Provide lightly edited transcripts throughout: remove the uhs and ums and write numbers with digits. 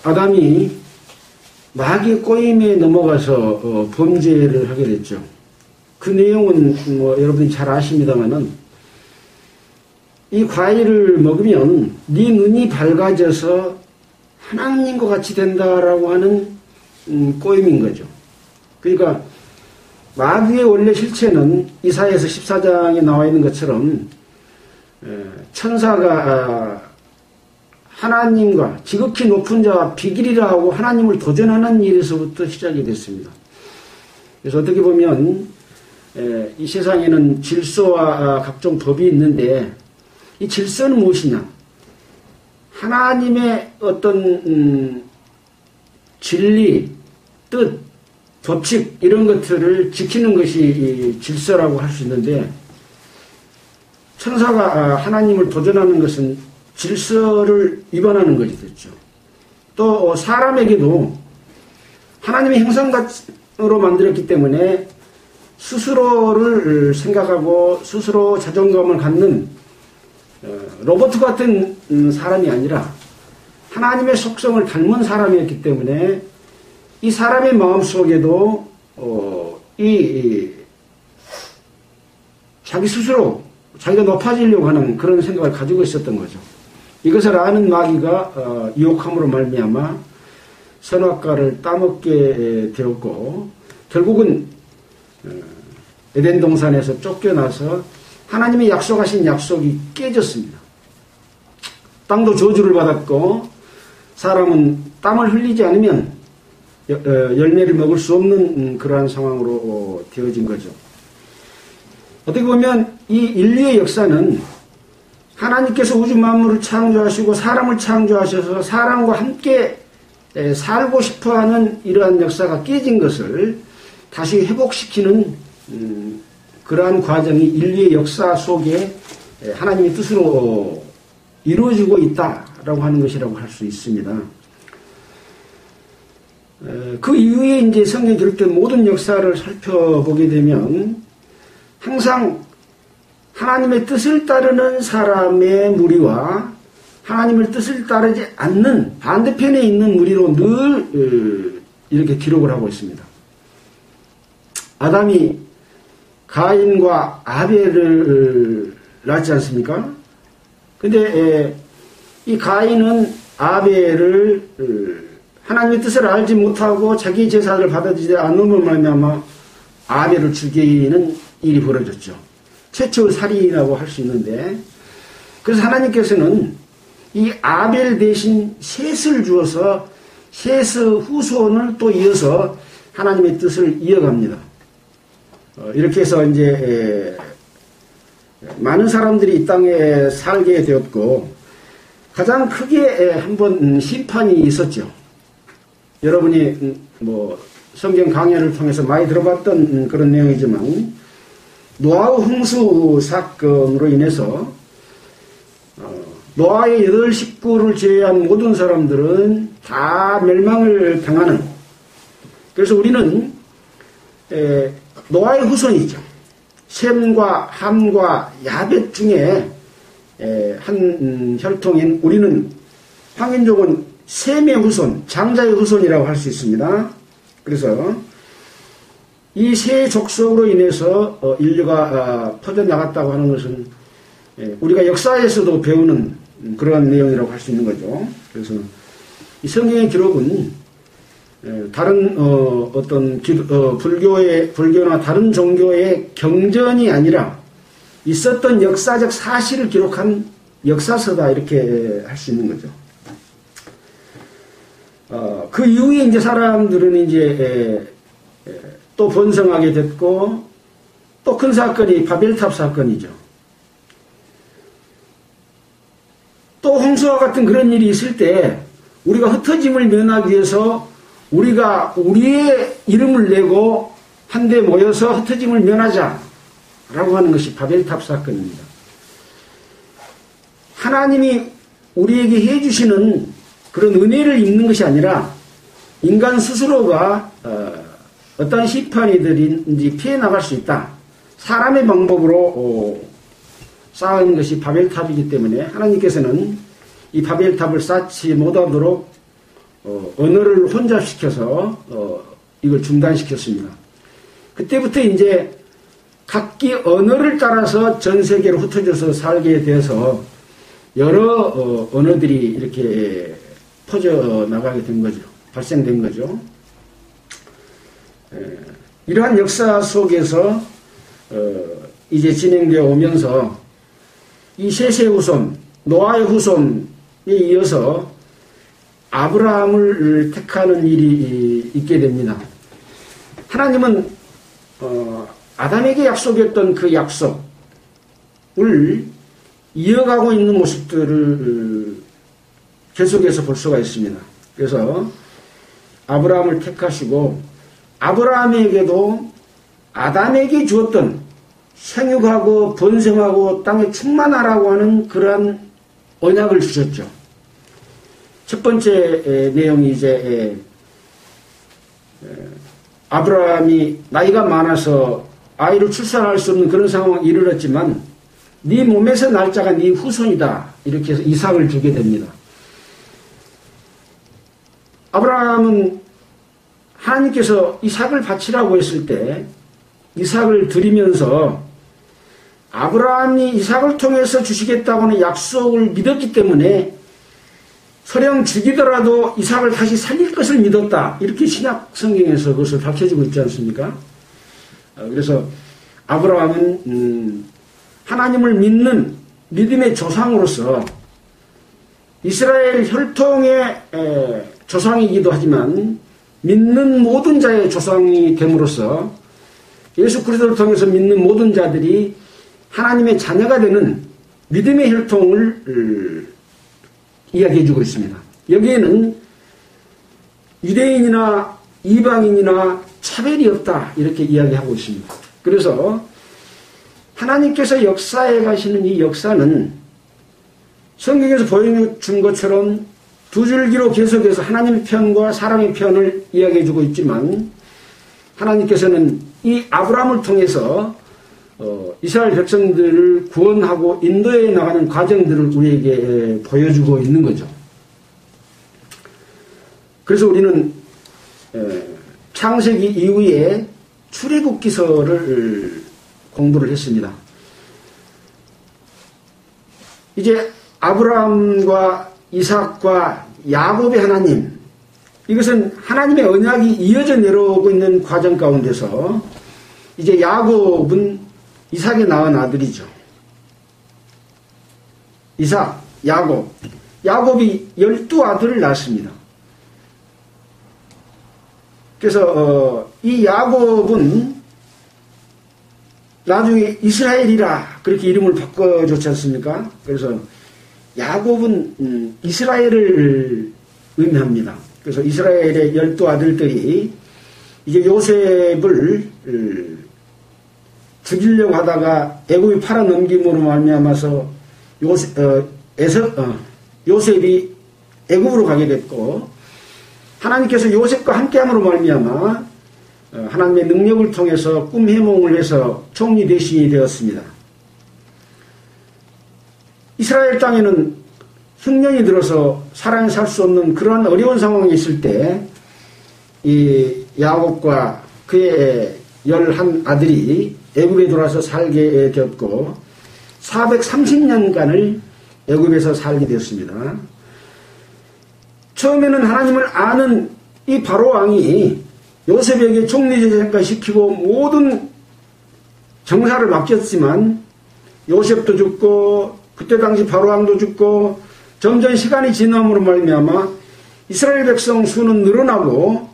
아담이 마귀의 꼬임에 넘어가서 범죄를 하게 됐죠. 그 내용은 뭐 여러분이 잘 아십니다만은 이 과일을 먹으면 네 눈이 밝아져서 하나님과 같이 된다라고 하는 꼬임인 거죠. 그러니까 마귀의 원래 실체는 이사야서 14장에 나와 있는 것처럼 천사가 하나님과 지극히 높은 자와 비길이라 하고 하나님을 도전하는 일에서부터 시작이 됐습니다. 그래서 어떻게 보면 이 세상에는 질서와 각종 법이 있는데 이 질서는 무엇이냐? 하나님의 어떤 진리, 뜻, 법칙 이런 것들을 지키는 것이 질서라고 할 수 있는데 천사가 하나님을 도전하는 것은 질서를 위반하는 것이 됐죠. 또 사람에게도 하나님의 형상으로 만들었기 때문에 스스로를 생각하고 스스로 자존감을 갖는 로봇 같은 사람이 아니라 하나님의 속성을 닮은 사람이었기 때문에 이 사람의 마음속에도 자기 스스로 자기가 높아지려고 하는 그런 생각을 가지고 있었던 거죠. 이것을 아는 마귀가 유혹함으로 말미암아 선악과를 따먹게 되었고 결국은 에덴 동산에서 쫓겨나서 하나님의 약속하신 약속이 깨졌습니다. 땅도 저주를 받았고 사람은 땀을 흘리지 않으면 열매를 먹을 수 없는 그러한 상황으로 되어진 거죠. 어떻게 보면 이 인류의 역사는 하나님께서 우주 만물을 창조하시고 사람을 창조하셔서 사람과 함께 살고 싶어하는 이러한 역사가 깨진 것을 다시 회복시키는 그러한 과정이 인류의 역사 속에 하나님의 뜻으로 이루어지고 있다라고 하는 것이라고 할 수 있습니다. 그 이후에 이제 성경에 기록된 모든 역사를 살펴보게 되면 항상 하나님의 뜻을 따르는 사람의 무리와 하나님의 뜻을 따르지 않는 반대편에 있는 무리로 늘 이렇게 기록을 하고 있습니다. 아담이 가인과 아벨을 낳지 않습니까? 근데 이 가인은 아벨을 하나님의 뜻을 알지 못하고 자기 제사를 받아들이지 않음으로 말미암아 아벨을 죽이는 일이 벌어졌죠. 최초의 살인이라고 할 수 있는데 그래서 하나님께서는 이 아벨 대신 셋을 주어서 셋의 후손을 또 이어서 하나님의 뜻을 이어갑니다. 이렇게 해서 이제 많은 사람들이 이 땅에 살게 되었고 가장 크게 한번 심판이 있었죠. 여러분이 뭐 성경 강해를 통해서 많이 들어봤던 그런 내용이지만 노아의 홍수 사건으로 인해서 노아의 8 식구를 제외한 모든 사람들은 다 멸망을 당하는, 그래서 우리는 노아의 후손이죠. 셈과 함과 야벳 중에 한 혈통인 우리는 황인족은 셈의 후손, 장자의 후손이라고 할 수 있습니다. 그래서 이 세 족속으로 인해서 인류가 퍼져나갔다고 하는 것은 우리가 역사에서도 배우는 그러한 내용이라고 할 수 있는 거죠. 그래서 이 성경의 기록은 다른 어떤 불교나 다른 종교의 경전이 아니라 있었던 역사적 사실을 기록한 역사서다, 이렇게 할 수 있는 거죠. 그 이후에 이제 사람들은 이제 또 번성하게 됐고, 또 큰 사건이 바벨탑 사건이죠. 또 홍수와 같은 그런 일이 있을 때 우리가 흩어짐을 면하기 위해서 우리가 우리의 이름을 내고 한데 모여서 흩어짐을 면하자라고 하는 것이 바벨탑 사건입니다. 하나님이 우리에게 해주시는 그런 은혜를 입는 것이 아니라 인간 스스로가 어떤 심판이든지 피해 나갈 수 있다. 사람의 방법으로 쌓은 것이 바벨탑이기 때문에 하나님께서는 이 바벨탑을 쌓지 못하도록 언어를 혼잡시켜서 이걸 중단시켰습니다. 그때부터 이제 각기 언어를 따라서 전 세계로 흩어져서 살게 돼서 여러 언어들이 이렇게 퍼져나가게 된 거죠. 발생된 거죠. 이러한 역사 속에서 이제 진행되어 오면서 이 셋의 후손, 노아의 후손에 이어서 아브라함을 택하는 일이 있게 됩니다. 하나님은 아담에게 약속했던 그 약속을 이어가고 있는 모습들을 계속해서 볼 수가 있습니다. 그래서 아브라함을 택하시고 아브라함에게도 아담에게 주었던 생육하고 번성하고 땅에 충만하라고 하는 그러한 언약을 주셨죠. 첫 번째 내용이 이제 아브라함이 나이가 많아서 아이를 출산할 수 없는 그런 상황에 이르렀지만 네 몸에서 날 자가 네 후손이다. 이렇게 해서 이삭을 주게 됩니다. 아브라함은 하나님께서 이삭을 바치라고 했을 때 이삭을 드리면서 아브라함이 이삭을 통해서 주시겠다고 하는 약속을 믿었기 때문에 설령 죽이더라도 이삭을 다시 살릴 것을 믿었다. 이렇게 신약 성경에서 그것을 밝혀주고 있지 않습니까? 그래서 아브라함은 하나님을 믿는 믿음의 조상으로서 이스라엘 혈통의 조상이기도 하지만 믿는 모든 자의 조상이 됨으로써 예수 그리스도를 통해서 믿는 모든 자들이 하나님의 자녀가 되는 믿음의 혈통을 이야기해주고 있습니다. 여기에는 유대인이나 이방인이나 차별이 없다 이렇게 이야기하고 있습니다. 그래서 하나님께서 역사에 가시는 이 역사는 성경에서 보여준 것처럼 두 줄기로 계속해서 하나님의 편과 사람의 편을 이야기해주고 있지만 하나님께서는 이 아브라함을 통해서 이스라엘 백성들을 구원하고 인도해 나가는 과정들을 우리에게 보여주고 있는 거죠. 그래서 우리는 창세기 이후에 출애굽기서를 공부를 했습니다. 이제 아브라함과 이삭과 야곱의 하나님, 이것은 하나님의 언약이 이어져 내려오고 있는 과정 가운데서 이제 야곱은 이삭에 낳은 아들이죠. 이삭, 야곱. 야곱이 12아들을 낳았습니다. 그래서 이 야곱은 나중에 이스라엘이라 그렇게 이름을 바꿔줬지 않습니까? 그래서 야곱은 이스라엘을 의미합니다. 그래서 이스라엘의 12아들들이 이제 요셉을 죽이려고 하다가 애굽이 팔아넘김으로 말미암아서 요셉이 애굽으로 가게 됐고 하나님께서 요셉과 함께함으로 말미암아 하나님의 능력을 통해서 꿈 해몽을 해서 총리 대신이 되었습니다. 이스라엘 땅에는 흉년이 들어서 사람이 살 수 없는 그러한 어려운 상황이 있을 때 이 야곱과 그의 11아들이 애굽에 들어와서 살게 되었고 430년간을 애굽에서 살게 되었습니다. 처음에는 하나님을 아는 이 바로 왕이 요셉에게 총리제사까지 시키고 모든 정사를 맡겼지만 요셉도 죽고 그때 당시 바로 왕도 죽고 점점 시간이 지남으로 말미암아 이스라엘 백성 수는 늘어나고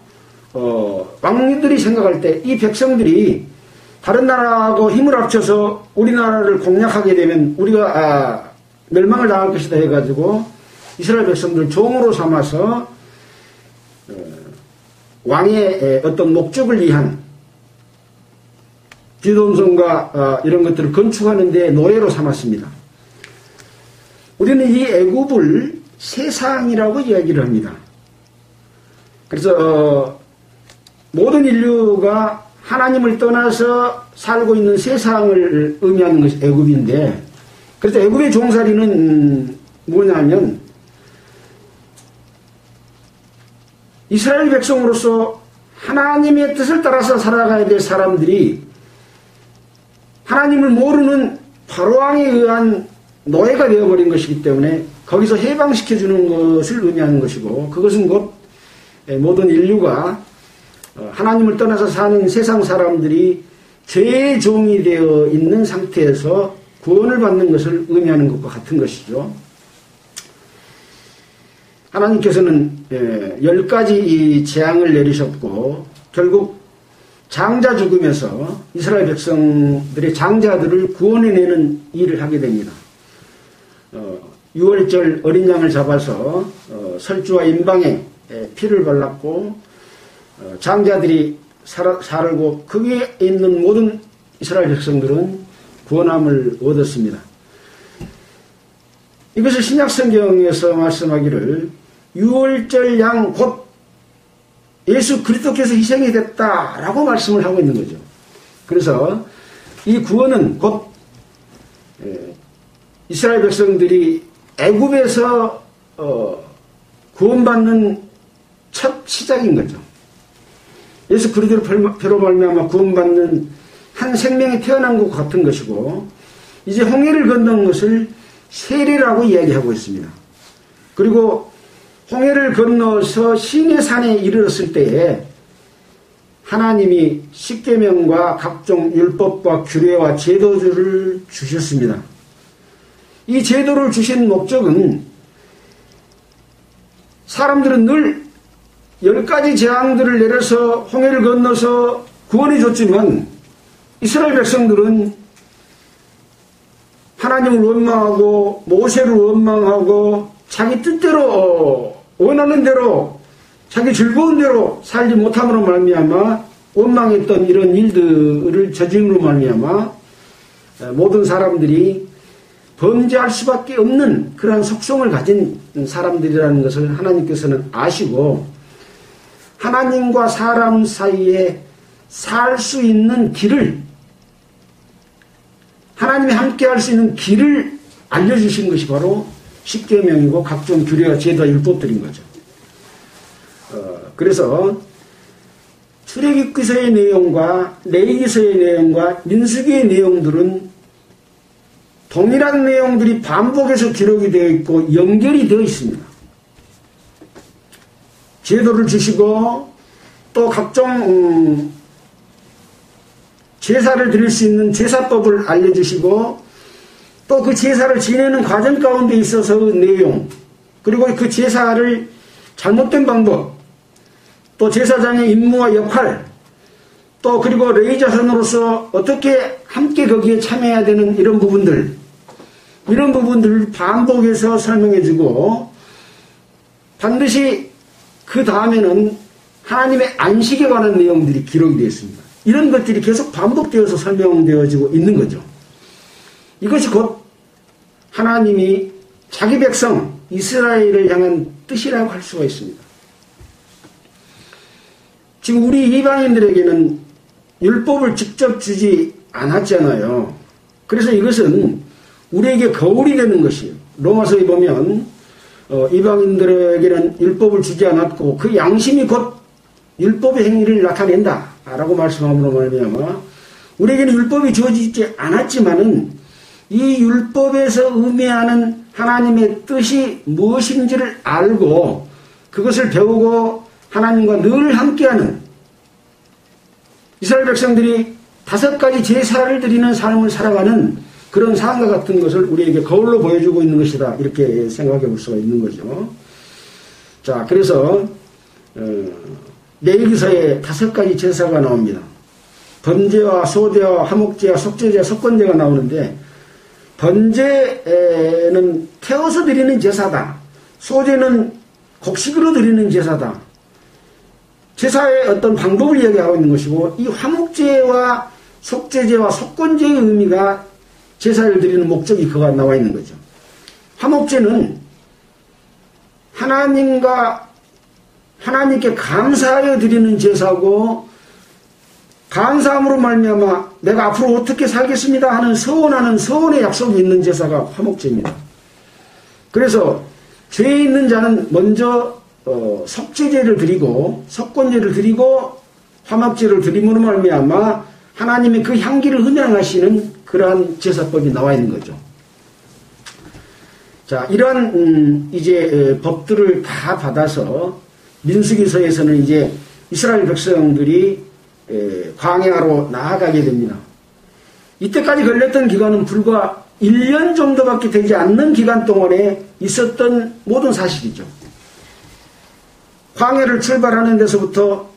왕들이 생각할 때 이 백성들이 다른 나라하고 힘을 합쳐서 우리나라를 공략하게 되면 우리가 멸망을 당할 것이다 해가지고 이스라엘 백성들을 종으로 삼아서 왕의 어떤 목적을 위한 기돔성과 이런 것들을 건축하는 데 노예로 삼았습니다. 우리는 이 애굽을 세상이라고 이야기를 합니다. 그래서 모든 인류가 하나님을 떠나서 살고 있는 세상을 의미하는 것이 애굽인데 그래서 애굽의 종살이는 뭐냐면 이스라엘 백성으로서 하나님의 뜻을 따라서 살아가야 될 사람들이 하나님을 모르는 바로왕에 의한 노예가 되어버린 것이기 때문에 거기서 해방시켜주는 것을 의미하는 것이고, 그것은 곧 모든 인류가 하나님을 떠나서 사는 세상 사람들이 죄의 종이 되어 있는 상태에서 구원을 받는 것을 의미하는 것과 같은 것이죠. 하나님께서는 10가지 재앙을 내리셨고 결국 장자 죽음에서 이스라엘 백성들의 장자들을 구원해내는 일을 하게 됩니다. 6월절 어린 양을 잡아서 설주와 임방에 피를 발랐고 장자들이 살고 거기에 있는 모든 이스라엘 백성들은 구원함을 얻었습니다. 이것을 신약성경에서 말씀하기를 6월절 양 곧 예수 그리스도께서 희생이 됐다라고 말씀을 하고 있는 거죠. 그래서 이 구원은 곧 이스라엘 백성들이 애굽에서 구원받는 첫 시작인 거죠. 예수 그리스도로 말미암아 구원받는 한 생명이 태어난 것과 같은 것이고, 이제 홍해를 건넌 것을 세례라고 이야기하고 있습니다. 그리고 홍해를 건너서 시내산에 이르렀을 때에 하나님이 십계명과 각종 율법과 규례와 제도들을 주셨습니다. 이 제도를 주신 목적은 사람들은 늘 10가지 재앙들을 내려서 홍해를 건너서 구원해 줬지만 이스라엘 백성들은 하나님을 원망하고 모세를 원망하고 자기 뜻대로 원하는 대로 자기 즐거운 대로 살지 못함으로 말미암아 원망했던 이런 일들을 저짐으로 말미암아 모든 사람들이 범죄할 수밖에 없는 그러한 속성을 가진 사람들이라는 것을 하나님께서는 아시고 하나님과 사람 사이에 살 수 있는 길을, 하나님이 함께 할 수 있는 길을 알려주신 것이 바로 십계명이고 각종 규례와 제도와 율법들인 거죠. 그래서 출애굽기서의 내용과 레위기서의 내용과 민수기의 내용들은 동일한 내용들이 반복해서 기록이 되어 있고 연결이 되어 있습니다. 제도를 주시고 또 각종 제사를 드릴 수 있는 제사법을 알려주시고 또 그 제사를 지내는 과정 가운데 있어서 그 내용, 그리고 그 제사를 잘못된 방법, 또 제사장의 임무와 역할, 또 그리고 레위 자손으로서 어떻게 함께 거기에 참여해야 되는 이런 부분들을 반복해서 설명해주고 반드시 그 다음에는 하나님의 안식에 관한 내용들이 기록이 되어 있습니다. 이런 것들이 계속 반복되어서 설명되어지고 있는 거죠. 이것이 곧 하나님이 자기 백성 이스라엘을 향한 뜻이라고 할 수가 있습니다. 지금 우리 이방인들에게는 율법을 직접 주지 않았잖아요. 그래서 이것은 우리에게 거울이 되는 것이에요. 로마서에 보면 이방인들에게는 율법을 주지 않았고 그 양심이 곧 율법의 행위를 나타낸다 라고 말씀함으로 말미암아 우리에게는 율법이 주어지지 않았지만은 이 율법에서 의미하는 하나님의 뜻이 무엇인지를 알고 그것을 배우고 하나님과 늘 함께하는 이스라엘 백성들이 5가지 제사를 드리는 삶을 살아가는 그런 상황과 같은 것을 우리에게 거울로 보여주고 있는 것이다, 이렇게 생각해 볼 수가 있는 거죠. 자, 그래서 레위기서에 5가지 제사가 나옵니다. 번제와 소제와 화목제와 속죄제와 속건제가 나오는데, 번제는 태워서 드리는 제사다. 소제는 곡식으로 드리는 제사다. 제사의 어떤 방법을 이야기하고 있는 것이고, 이 화목제와 속죄제와 속건제의 의미가 제사를 드리는 목적이 그가 나와 있는 거죠. 화목제는 하나님께 감사하여 드리는 제사고, 감사함으로 말미암아 내가 앞으로 어떻게 살겠습니다 하는 서원하는 서원의 약속이 있는 제사가 화목제입니다. 그래서 죄에 있는 자는 먼저 속죄제를 드리고 석곤제를 드리고 화목제를 드림으로 말미암아 하나님의 그 향기를 음양하시는 그러한 제사법이 나와 있는 거죠. 자, 이러한 이제 법들을 다 받아서 민수기서에서는 이제 이스라엘 백성들이 광야로 나아가게 됩니다. 이때까지 걸렸던 기간은 불과 1년 정도밖에 되지 않는 기간 동안에 있었던 모든 사실이죠. 광야를 출발하는 데서부터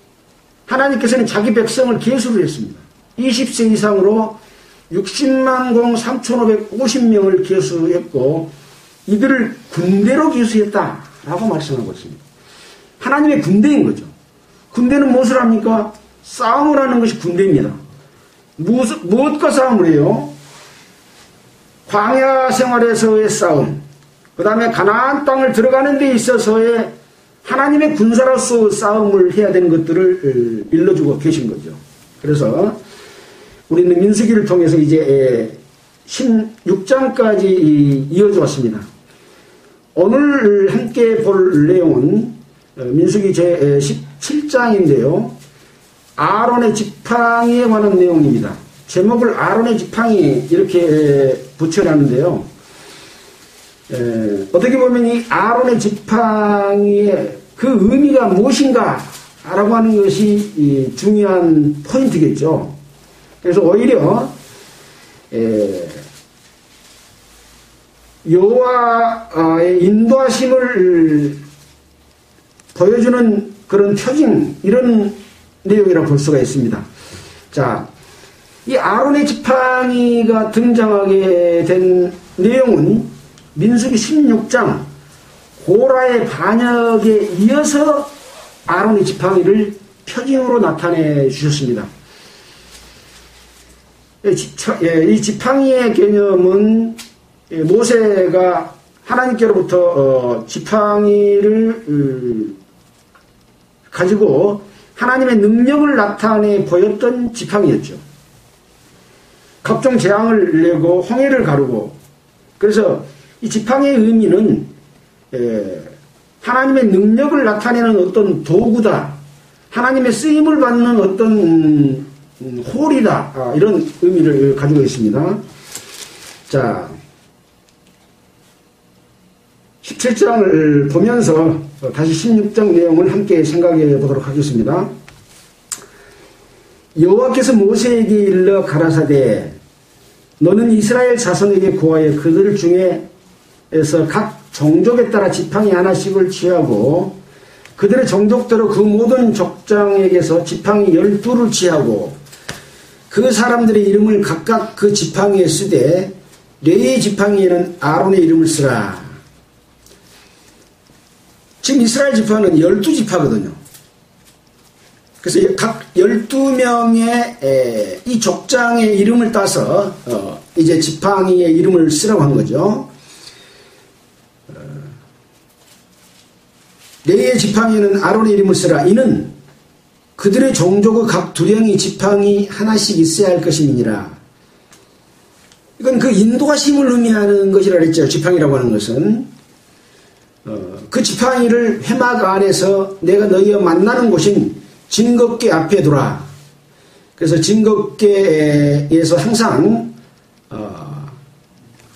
하나님께서는 자기 백성을 계수를 했습니다. 20세 이상으로 60만 공 3,550명을 계수했고 이들을 군대로 계수했다라고 말씀하고 있습니다. 하나님의 군대인 거죠. 군대는 무엇을 합니까? 싸움을 하는 것이 군대입니다. 무엇과 싸움을 해요? 광야 생활에서의 싸움, 그 다음에 가나안 땅을 들어가는 데 있어서의 하나님의 군사로서 싸움을 해야 되는 것들을 일러주고 계신 거죠. 그래서 우리는 민수기를 통해서 이제 16장까지 이어져 왔습니다. 오늘 함께 볼 내용은 민수기 제 17장인데요. 아론의 지팡이에 관한 내용입니다. 제목을 아론의 지팡이 이렇게 붙여놨는데요. 어떻게 보면 이 아론의 지팡이의 그 의미가 무엇인가 라고 하는 것이 중요한 포인트겠죠. 그래서 오히려 여호와의 인도하심을 보여주는 그런 표징, 이런 내용이라고 볼 수가 있습니다. 자, 이 아론의 지팡이가 등장하게 된 내용은 민수기 16장 고라의 반역에 이어서 아론의 지팡이를 표징으로 나타내 주셨습니다. 이 지팡이의 개념은 모세가 하나님께로부터 지팡이를 가지고 하나님의 능력을 나타내 보였던 지팡이였죠. 각종 재앙을 내고 홍해를 가르고, 그래서 이 지팡이의 의미는 하나님의 능력을 나타내는 어떤 도구다, 하나님의 쓰임을 받는 어떤 홀이다, 이런 의미를 가지고 있습니다. 자, 17장을 보면서 다시 16장 내용을 함께 생각해 보도록 하겠습니다. 여호와께서 모세에게 일러 가라사대 너는 이스라엘 자손에게 고하여 그들 중에서 각 종족에 따라 지팡이 하나씩을 취하고 그들의 종족대로 그 모든 족장에게서 지팡이 12를 취하고 그 사람들의 이름을 각각 그 지팡이에 쓰되 레위의 지팡이에는 아론의 이름을 쓰라. 지금 이스라엘 지파는 12지파거든요. 그래서 각 12명의 이 족장의 이름을 따서 이제 지팡이의 이름을 쓰라고 한 거죠. 레위의 지팡이는 아론의 이름을 쓰라. 이는 그들의 종족의 각 두령이 지팡이 하나씩 있어야 할 것임이니라. 이건 그 인도하심을 의미하는 것이라 그랬죠. 지팡이라고 하는 것은. 그 지팡이를 회막 안에서 내가 너희와 만나는 곳인 증거궤 앞에 두라. 그래서 증거궤에서 항상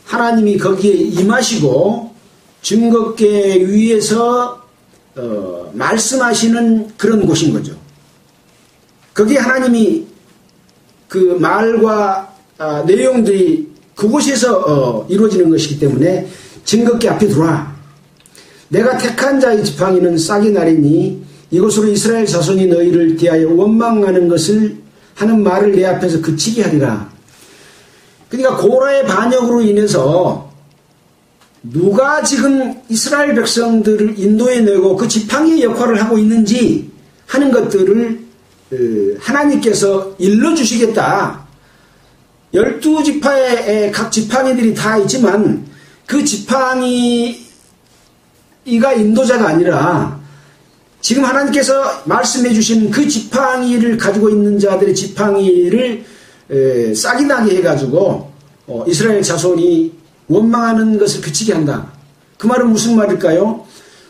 하나님이 거기에 임하시고 증거궤 위에서 말씀하시는 그런 곳인 거죠. 거기에 하나님이 그 말과 내용들이 그곳에서 이루어지는 것이기 때문에 증거궤 앞에 두라. 내가 택한 자의 지팡이는 싹이 나리니 이곳으로 이스라엘 자손이 너희를 대하여 원망하는 것을 하는 말을 내 앞에서 그치게 하리라. 그러니까 고라의 반역으로 인해서 누가 지금 이스라엘 백성들을 인도해내고 그 지팡이의 역할을 하고 있는지 하는 것들을 하나님께서 일러주시겠다. 12지파의 각 지팡이들이 다 있지만 그 지팡이가 인도자가 아니라 지금 하나님께서 말씀해 주신 그 지팡이를 가지고 있는 자들의 지팡이를 싹이 나게 해가지고 이스라엘 자손이 원망하는 것을 그치게 한다. 그 말은 무슨 말일까요?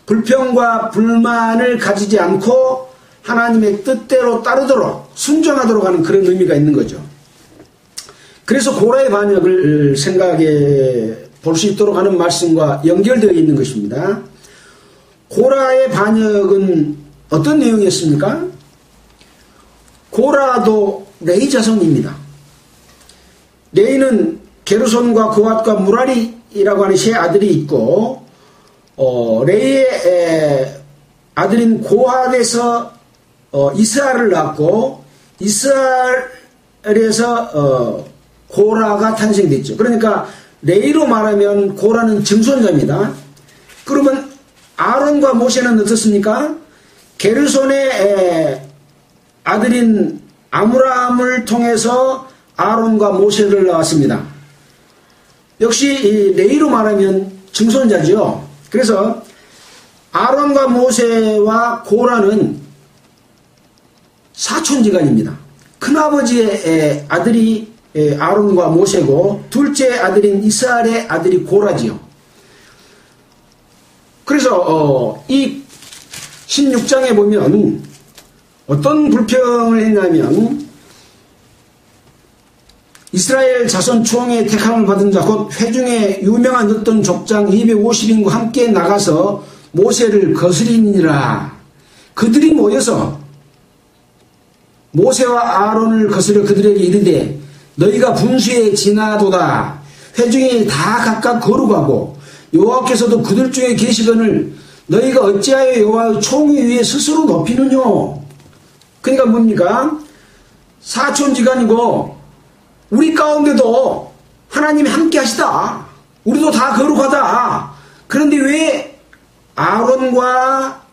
불평과 불만을 가지지 않고 하나님의 뜻대로 따르도록 순종하도록 하는 그런 의미가 있는 거죠. 그래서 고라의 반역을 생각해 볼 수 있도록 하는 말씀과 연결되어 있는 것입니다. 고라의 반역은 어떤 내용이었습니까? 고라도 레위 자손입니다. 레위는 게르손과 고핫과 무라리라고 하는 세 아들이 있고, 레위의 아들인 고핫에서 이스라엘을 낳았고, 이스라엘에서 고라가 탄생됐죠. 그러니까 레위로 말하면 고라는 증손자입니다. 그러면 아론과 모세는 어떻습니까? 게르손의 아들인 아므람을 통해서 아론과 모세를 낳았습니다. 역시 이 레위로 말하면 증손자죠. 그래서 아론과 모세와 고라는 사촌지간입니다. 큰아버지의 아들이 아론과 모세고 둘째 아들인 이스라엘의 아들이 고라지요. 그래서 이 16장에 보면 어떤 불평을 했냐면 이스라엘 자손 총의 택함을 받은 자 곧 회중에 유명한 어떤 족장 250인과 함께 나가서 모세를 거스리니라. 그들이 모여서 모세와 아론을 거스려 그들에게 이르되 너희가 분수에 지나도다. 회중이 다 각각 거룩하고 여호와께서도 그들 중에 계시거늘 너희가 어찌하여 여호와의 총위 위에 스스로 높이느냐. 그러니까 뭡니까? 사촌지간이고 우리 가운데도 하나님이 함께 하시다. 우리도 다 거룩하다. 그런데 왜 아론과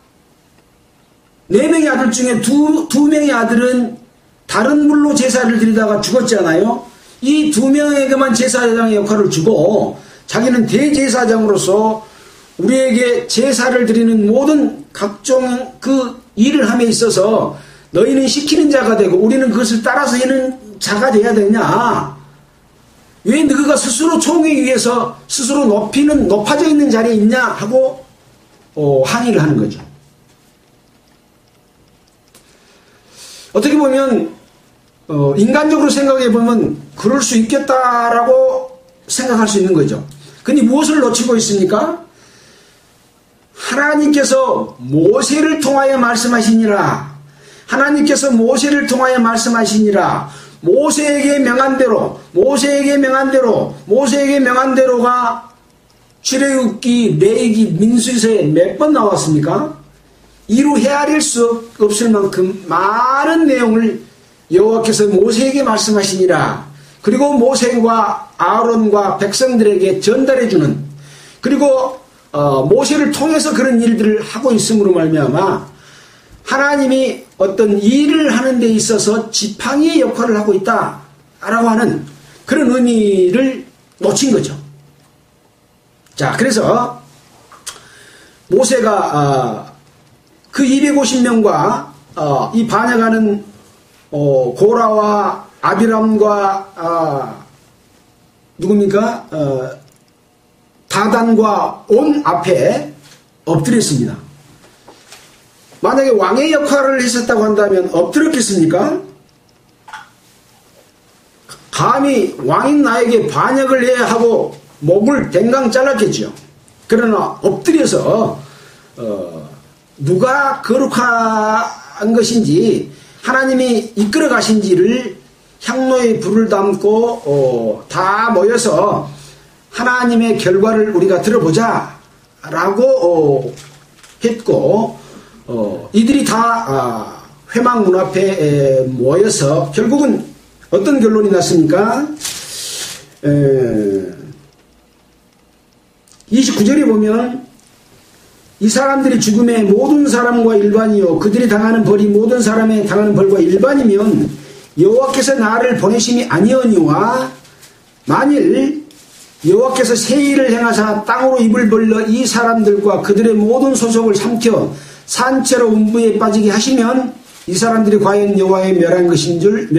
4명의 아들 중에 두 명의 아들은 다른 물로 제사를 드리다가 죽었잖아요. 이 2명에게만 제사장의 역할을 주고 자기는 대제사장으로서 우리에게 제사를 드리는 모든 각종 그 일을 함에 있어서 너희는 시키는 자가 되고 우리는 그것을 따라서 하는 자가 되어야 되냐. 왜 너희가 스스로 총회 위에서 스스로 높아져 있는 자리에 있냐 하고 항의를 하는 거죠. 어떻게 보면 인간적으로 생각해 보면 그럴 수 있겠다라고 생각할 수 있는 거죠. 근데 무엇을 놓치고 있습니까? 하나님께서 모세를 통하여 말씀하시니라. 하나님께서 모세를 통하여 말씀하시니라. 모세에게 명한 대로가 출애굽기, 레위기, 민수기서에 몇 번 나왔습니까? 이루 헤아릴 수 없을 만큼 많은 내용을 여호와께서 모세에게 말씀하시니라. 그리고 모세와 아론과 백성들에게 전달해주는, 그리고 모세를 통해서 그런 일들을 하고 있음으로 말미암아 하나님이 어떤 일을 하는 데 있어서 지팡이의 역할을 하고 있다라고 하는 그런 의미를 놓친 거죠. 자, 그래서 모세가 그 250명과 이 반역하는 고라와 아비람과 누굽니까? 다단과 온 앞에 엎드렸습니다. 만약에 왕의 역할을 했었다고 한다면 엎드렸겠습니까? 감히 왕인 나에게 반역을 해야 하고 목을 댕강 잘랐겠죠. 그러나 엎드려서 누가 거룩한 것인지 하나님이 이끌어 가신지를 향로에 불을 담고 다 모여서 하나님의 결과를 우리가 들어보자 라고 했고, 이들이 다 회막 문 앞에 모여서 결국은 어떤 결론이 났습니까? 29절에 보면 이 사람들이 죽음에 모든 사람과 일반이요 그들이 당하는 벌이 모든 사람의 당하는 벌과 일반이면 여호와께서 나를 보내심이 아니오니와 만일 여호와께서 새 일을 행하사 땅으로 입을 벌려 이 사람들과 그들의 모든 소속을 삼켜 산채로 음부에 빠지게 하시면 이 사람들이 과연 여호와의 멸한 것인 줄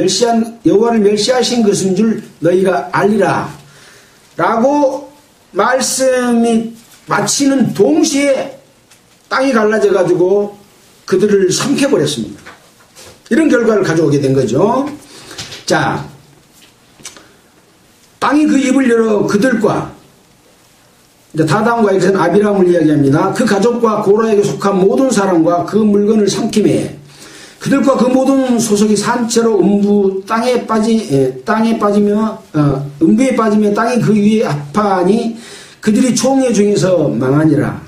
여호와를 멸시하신 것인 줄 너희가 알리라 라고 말씀이 마치는 동시에 땅이 갈라져 가지고 그들을 삼켜버렸습니다. 이런 결과를 가져오게 된 거죠. 자, 땅이 그 입을 열어 그들과, 이제 다단과 여기서는 아비람을 이야기합니다. 그 가족과 고라에게 속한 모든 사람과 그 물건을 삼키매 그들과 그 모든 소속이 산채로 땅에 빠지며 음부에 빠지며 땅이 그 위에 아파하니 그들이 총회 중에서 망하니라.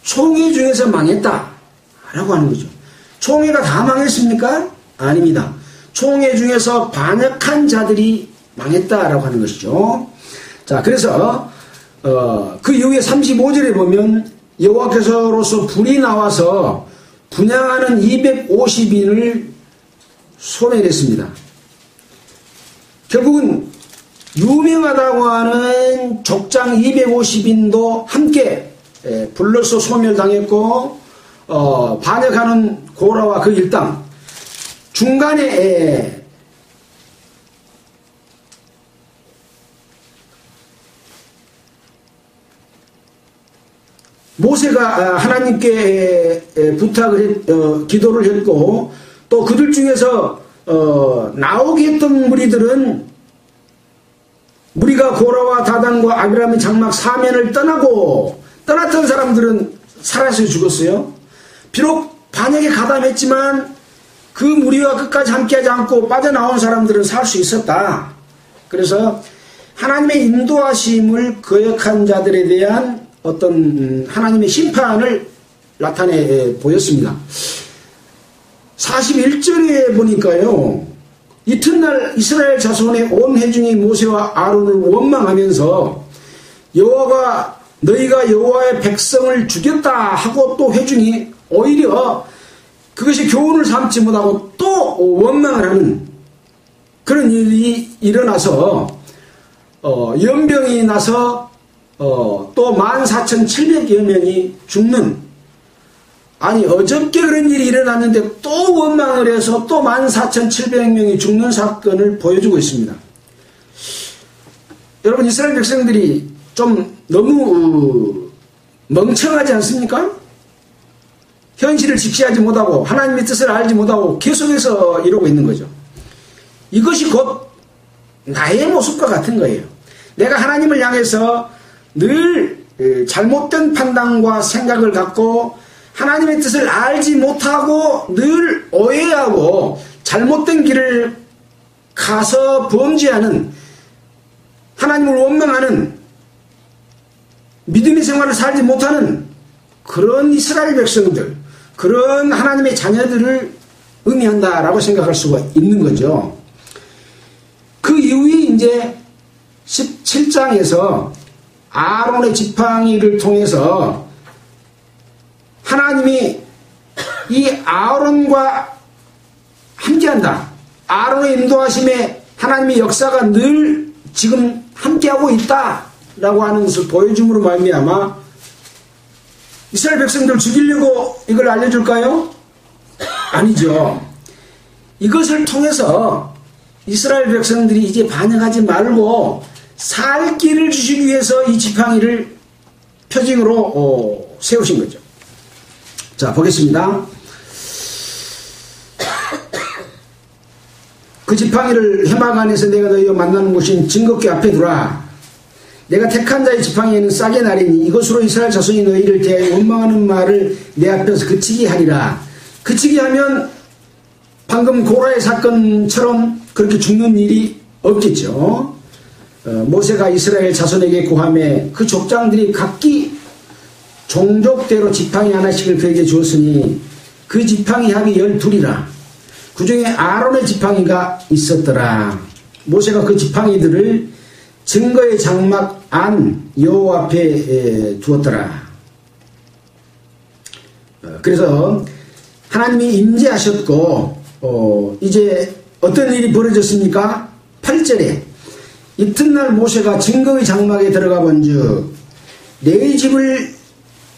총회 중에서 망했다 라고 하는 거죠. 총회가 다 망했습니까? 아닙니다. 총회 중에서 반역한 자들이 망했다라고 하는 것이죠. 자, 그래서 그 이후에 35절에 보면 여호와께서로서 불이 나와서 분향하는 250인을 소멸했습니다. 결국은 유명하다고 하는 족장 250인도 함께 불로서 소멸당했고, 반역하는 고라와 그 일당 중간에 모세가 하나님께 기도를 했고, 또 그들 중에서 나오게 했던 무리가 고라와 다단과 아비람의 장막 사면을 떠났던 사람들은 살아서 죽었어요. 비록 반역에 가담했지만 그 무리와 끝까지 함께하지 않고 빠져나온 사람들은 살 수 있었다. 그래서 하나님의 인도하심을 거역한 자들에 대한 어떤 하나님의 심판을 나타내 보였습니다. 41절에 보니까요, 이튿날 이스라엘 자손의 온 회중이 모세와 아론을 원망하면서 여호와가 너희가 여호와의 백성을 죽였다 하고, 또 회중이 오히려 그것이 교훈을 삼지 못하고 또 원망을 하는 그런 일이 일어나서 연병이 나서 또 14,700여 명이 죽는, 아니 어저께 그런 일이 일어났는데 또 원망을 해서 또 14,700명이 죽는 사건을 보여주고 있습니다. 여러분, 이스라엘 백성들이 좀 너무 멍청하지 않습니까? 현실을 직시하지 못하고 하나님의 뜻을 알지 못하고 계속해서 이러고 있는 거죠. 이것이 곧 나의 모습과 같은 거예요. 내가 하나님을 향해서 늘 잘못된 판단과 생각을 갖고 하나님의 뜻을 알지 못하고 늘 오해하고 잘못된 길을 가서 범죄하는, 하나님을 원망하는 믿음의 생활을 살지 못하는 그런 이스라엘 백성들, 그런 하나님의 자녀들을 의미한다라고 생각할 수가 있는 거죠. 그 이후에 이제 17장에서 아론의 지팡이를 통해서 하나님이 이 아론과 함께한다, 아론의 인도하심에 하나님의 역사가 늘 지금 함께하고 있다라고 하는 것을 보여줌으로 말미암아 이스라엘 백성들 죽이려고 이걸 알려줄까요? 아니죠. 이것을 통해서 이스라엘 백성들이 이제 반역하지 말고 살 길을 주시기 위해서 이 지팡이를 표징으로 세우신 거죠. 자, 보겠습니다. 그 지팡이를 해막 안에서 내가 너희와 만나는 곳인 증거궤 앞에 두라. 내가 택한 자의 지팡이에는 싸게 나리니 이것으로 이스라엘 자손이 너희를 대하여 원망하는 말을 내 앞에서 그치게 하리라. 그치게 하면 방금 고라의 사건처럼 그렇게 죽는 일이 없겠죠. 모세가 이스라엘 자손에게 고함해 그 족장들이 각기 종족대로 지팡이 하나씩을 그에게 주었으니 그 지팡이 합이 12이라. 그 중에 아론의 지팡이가 있었더라. 모세가 그 지팡이들을 증거의 장막 안 여호와 앞에 두었더라. 그래서 하나님이 임재하셨고, 이제 어떤 일이 벌어졌습니까? 8절에 이튿날 모세가 증거의 장막에 들어가 본즉 내 집을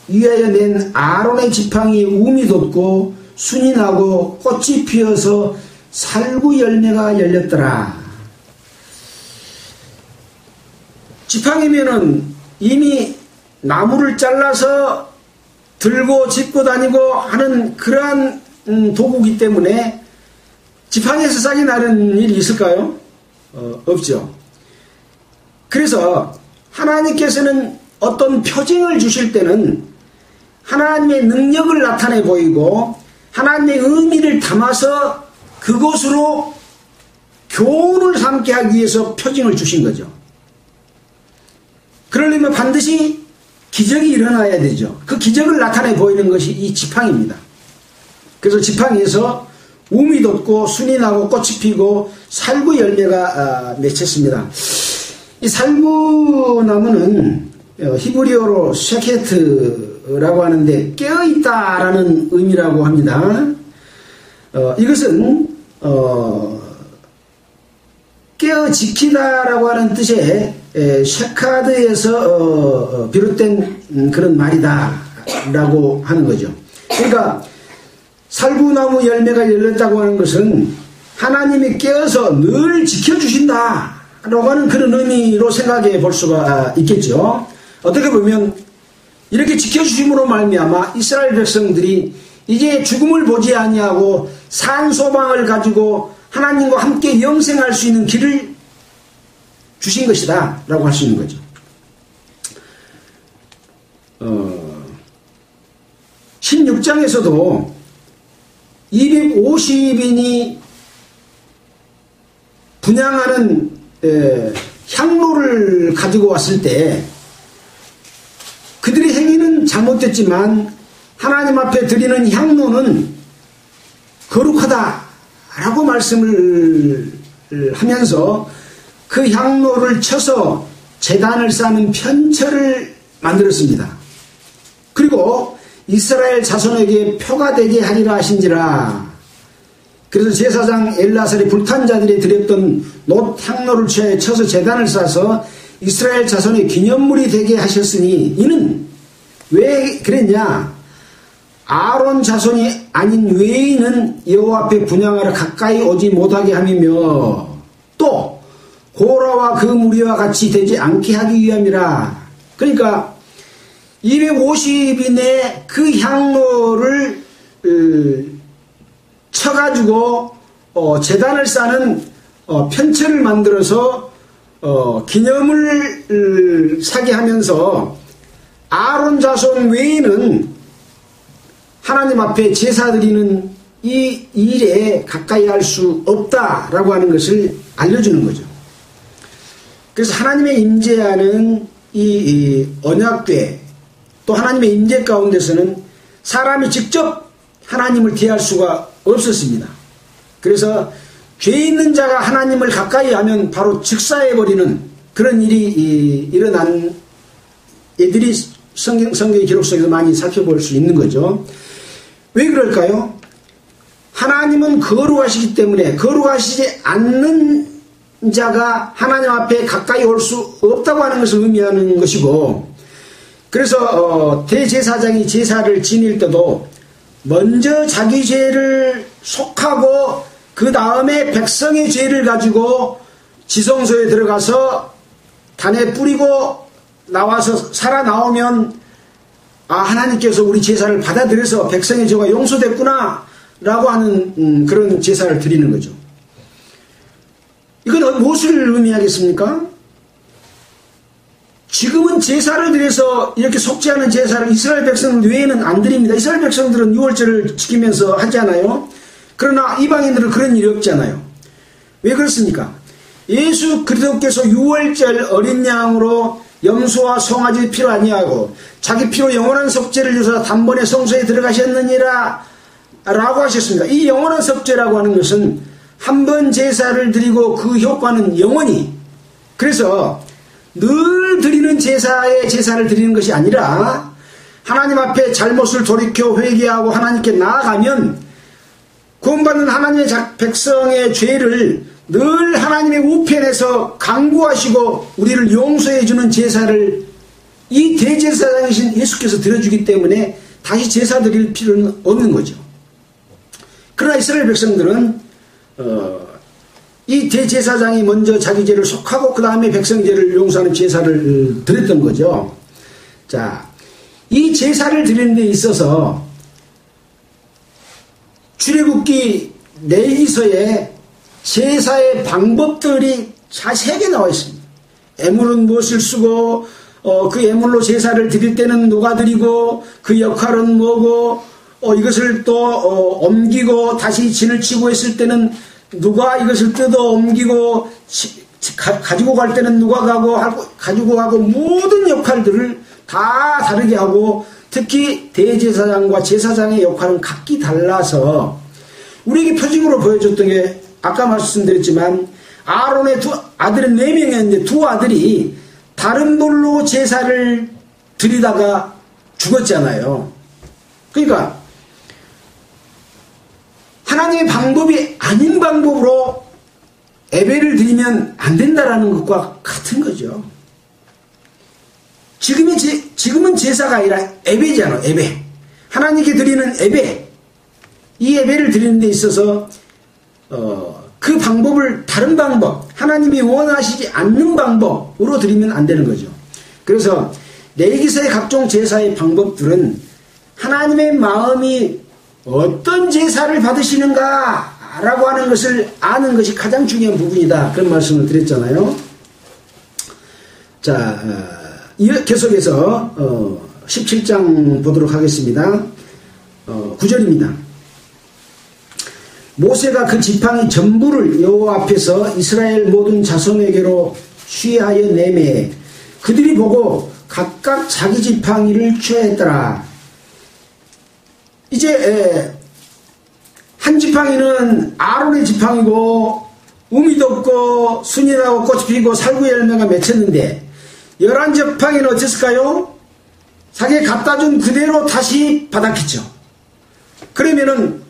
위하여 낸 아론의 지팡이 움이 돋고 순이 나고 꽃이 피어서 살구 열매가 열렸더라. 지팡이면은 이미 나무를 잘라서 들고 짚고 다니고 하는 그러한 도구이기 때문에 지팡이에서 싹이 나는 일이 있을까요? 없죠. 그래서 하나님께서는 어떤 표징을 주실 때는 하나님의 능력을 나타내 보이고 하나님의 의미를 담아서 그것으로 교훈을 삼게 하기 위해서 표징을 주신 거죠. 그러려면 반드시 기적이 일어나야 되죠. 그 기적을 나타내 보이는 것이 이 지팡이입니다. 그래서 지팡이에서 우미 돋고 순이 나고 꽃이 피고 살구 열매가 맺혔습니다. 이 살구나무는 히브리어로 쉐케트라고 하는데 깨어있다라는 의미라고 합니다. 이것은 깨어지키다라고 하는 뜻의 셰카드에서 비롯된 그런 말이다라고 하는 거죠. 그러니까 살구나무 열매가 열렸다고 하는 것은 하나님이 깨어서 늘 지켜주신다라고 하는 그런 의미로 생각해 볼 수가 있겠죠. 어떻게 보면 이렇게 지켜주심으로 말미암아 이스라엘 백성들이 이제 죽음을 보지 아니하고 산소망을 가지고 하나님과 함께 영생할 수 있는 길을 주신 것이다 라고 할 수 있는 거죠. 16장에서도 250인이 분향하는 향로를 가지고 왔을 때 그들의 행위는 잘못됐지만 하나님 앞에 드리는 향로는 거룩하다라고 말씀을 하면서 그 향로를 쳐서 제단을 쌓는 편처를 만들었습니다. 그리고 이스라엘 자손에게 표가 되게 하리라 하신지라. 그래서 제사장 엘라살이 불탄 자들이 드렸던 놋 향로를 쳐서 제단을 쌓아서 이스라엘 자손의 기념물이 되게 하셨으니 이는 왜 그랬냐? 아론 자손이 아닌 외인은 여호와 앞에 분향하러 가까이 오지 못하게 함이며 또 고라와 그 무리와 같이 되지 않게 하기 위함이라. 그러니까 250인의 그 향로를 쳐가지고 제단을 쌓는 편처를 만들어서 기념을 사게 하면서 아론 자손 외에는 하나님 앞에 제사 드리는 이 일에 가까이 할 수 없다라고 하는 것을 알려주는 거죠. 그래서 하나님의 임재하는 이 언약궤 또 하나님의 임재 가운데서는 사람이 직접 하나님을 대할 수가 없었습니다. 그래서 죄 있는 자가 하나님을 가까이 하면 바로 즉사해버리는 그런 일이 일어난 애들이 성경의 기록 속에서 많이 살펴볼 수 있는 거죠. 왜 그럴까요? 하나님은 거룩하시기 때문에 거룩하시지 않는 자가 하나님 앞에 가까이 올 수 없다고 하는 것을 의미하는 것이고, 그래서 대제사장이 제사를 지닐 때도 먼저 자기 죄를 속하고 그 다음에 백성의 죄를 가지고 지성소에 들어가서 단에 뿌리고 나와서 살아나오면 하나님께서 우리 제사를 받아들여서 백성의 죄가 용서됐구나 라고 하는 그런 제사를 드리는 거죠. 이건 무엇을 의미하겠습니까? 지금은 제사를 드려서 이렇게 속지 않은 제사를 이스라엘 백성 외에는 안 드립니다. 이스라엘 백성들은 6월절을 지키면서 하잖아요. 그러나 이방인들은 그런 일이 없잖아요. 왜 그렇습니까? 예수 그리스도께서 6월절 어린 양으로 염소와 송아지 피로 아니하고 자기 피로 영원한 속죄를 주사 단번에 성소에 들어가셨느니라 라고 하셨습니다. 이 영원한 속죄라고 하는 것은 한 번 제사를 드리고 그 효과는 영원히, 그래서 늘 드리는 제사에 제사를 드리는 것이 아니라 하나님 앞에 잘못을 돌이켜 회개하고 하나님께 나아가면 구원받는 하나님의 백성의 죄를 늘 하나님의 우편에서 강구하시고 우리를 용서해 주는 제사를 이 대제사장이신 예수께서 드려주기 때문에 다시 제사 드릴 필요는 없는 거죠. 그러나 이스라엘 백성들은 이 대제사장이 먼저 자기 죄를 속하고 그 다음에 백성 죄를 용서하는 제사를 드렸던 거죠. 자, 이 제사를 드리는 데 있어서 출애굽기 레위기서에 제사의 방법들이 자세하게 나와 있습니다. 애물은 무엇을 쓰고 그 애물로 제사를 드릴 때는 누가 드리고 그 역할은 뭐고 이것을 또 옮기고 다시 진을 치고 했을 때는 누가 이것을 뜯어 옮기고 가지고 갈 때는 누가 가지고 가고 모든 역할들을 다 다르게 하고 특히 대제사장과 제사장의 역할은 각기 달라서 우리에게 표징으로 보여줬던 게 아까 말씀드렸지만 아론의 두 아들은 4명이었는데 두 아들이 다른 돌로 제사를 드리다가 죽었잖아요. 그러니까 하나님의 방법이 아닌 방법으로 예배를 드리면 안 된다라는 것과 같은 거죠. 지금은 제사가 아니라 예배잖아요. 예배. 하나님께 드리는 예배. 이 예배를 드리는 데 있어서 그 방법을 다른 방법, 하나님이 원하시지 않는 방법으로 드리면 안 되는 거죠. 그래서 레위기서의 각종 제사의 방법들은 하나님의 마음이 어떤 제사를 받으시는가 라고 하는 것을 아는 것이 가장 중요한 부분이다. 그런 말씀을 드렸잖아요. 자, 계속해서 17장 보도록 하겠습니다. 9절입니다. 모세가 그 지팡이 전부를 여호와 앞에서 이스라엘 모든 자손에게로 취하여 내매 그들이 보고 각각 자기 지팡이를 취하였더라. 이제 한 지팡이는 아론의 지팡이고 우미도 없고 순이 나고 꽃이 피고 살구의 열매가 맺혔는데 11지팡이는 어땠을까요? 자기가 갖다 준 그대로 다시 받았겠죠. 그러면은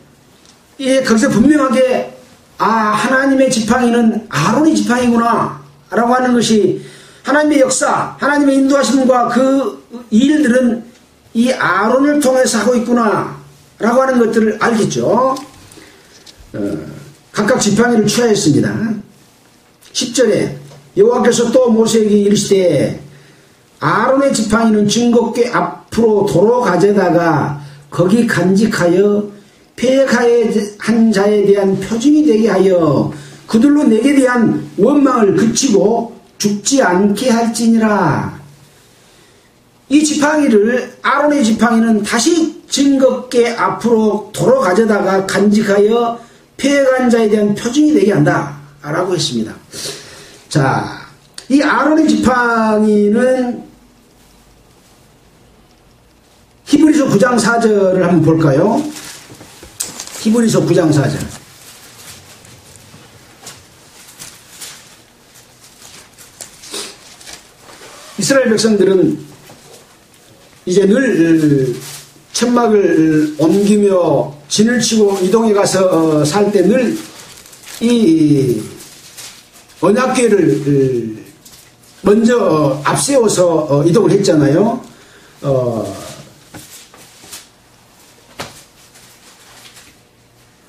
거기서 분명하게 하나님의 지팡이는 아론의 지팡이구나 라고 하는 것이 하나님의 역사, 하나님의 인도하심과 그 일들은 이 아론을 통해서 하고 있구나 라고 하는 것들을 알겠죠. 각각 지팡이를 취하였습니다. 10절에 여호와께서 또 모세에게 이르시되 아론의 지팡이는 증거궤 앞으로 도로 가져다가 거기 간직하여 패역한 자에 대한 표징이 되게 하여 그들로 내게 대한 원망을 그치고 죽지 않게 할지니라. 이 지팡이를 아론의 지팡이는 다시 증거궤 앞으로 도로 가져다가 간직하여 패역한 자에 대한 표징이 되게 한다 라고 했습니다. 자, 이 아론의 지팡이는 히브리서 9장 4절을 한번 볼까요? 히브리서 9장 4절. 이스라엘 백성들은 이제 늘 천막을 옮기며 진을 치고 이동해 가서 살 때 늘 이 언약궤를 먼저 앞세워서 이동을 했잖아요.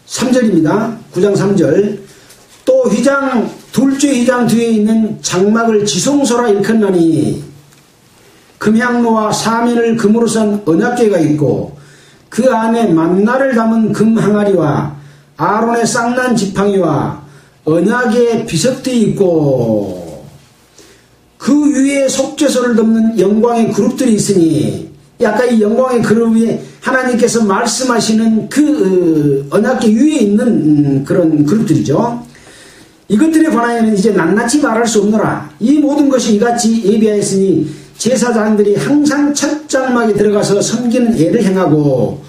3절입니다. 9장 3절. 또 휘장 둘째 휘장 뒤에 있는 장막을 지성소라 일컫나니 금향로와 사면을 금으로 산 언약궤가 있고 그 안에 만나를 담은 금 항아리와 아론의 쌍난 지팡이와 언약의 비석들이 있고 그 위에 속죄소를 덮는 영광의 그룹들이 있으니 아까 이 영광의 그룹 위에 하나님께서 말씀하시는 그 언약궤 위에 있는 그런 그룹들이죠. 이것들에 관하여는 이제 낱낱이 말할 수 없노라. 이 모든 것이 이같이 예비하였으니 제사장들이 항상 첫 장막에 들어가서 섬기는 예를 행하고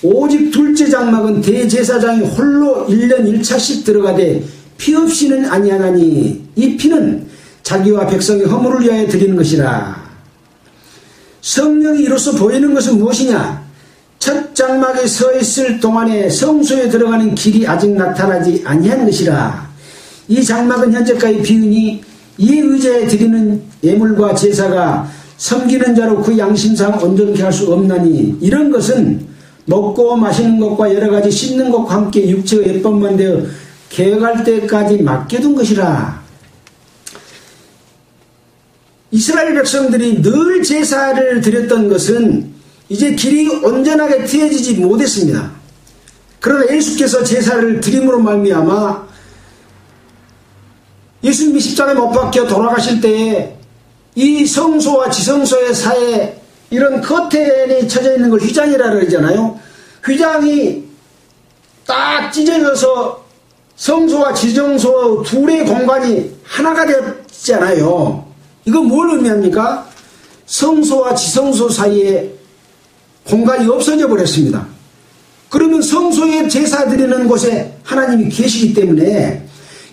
오직 둘째 장막은 대제사장이 홀로 1년 1차씩 들어가되 피 없이는 아니하나니 이 피는 자기와 백성의 허물을 위하여 드리는 것이라. 성령이 이로써 보이는 것은 무엇이냐? 첫 장막에 서 있을 동안에 성소에 들어가는 길이 아직 나타나지 아니한 것이라. 이 장막은 현재까지 비으니 이에 의지해 드리는 예물과 제사가 섬기는 자로 그 양심상 온전케 할 수 없나니 이런 것은 먹고 마시는 것과 여러 가지 씻는 것과 함께 육체의 예법만 되어 개혁할 때까지 맡겨둔 것이라. 이스라엘 백성들이 늘 제사를 드렸던 것은 이제 길이 온전하게 트여지지 못했습니다. 그러나 예수께서 제사를 드림으로 말미암아 예수님이 십자가에 못 박혀 돌아가실 때에 이 성소와 지성소의 사이에 이런 커튼이 쳐져 있는 걸 휘장이라 그러잖아요. 휘장이 딱 찢어져서 성소와 지성소 둘의 공간이 하나가 됐잖아요. 이건 뭘 의미합니까? 성소와 지성소 사이에 공간이 없어져 버렸습니다. 그러면 성소에 제사 드리는 곳에 하나님이 계시기 때문에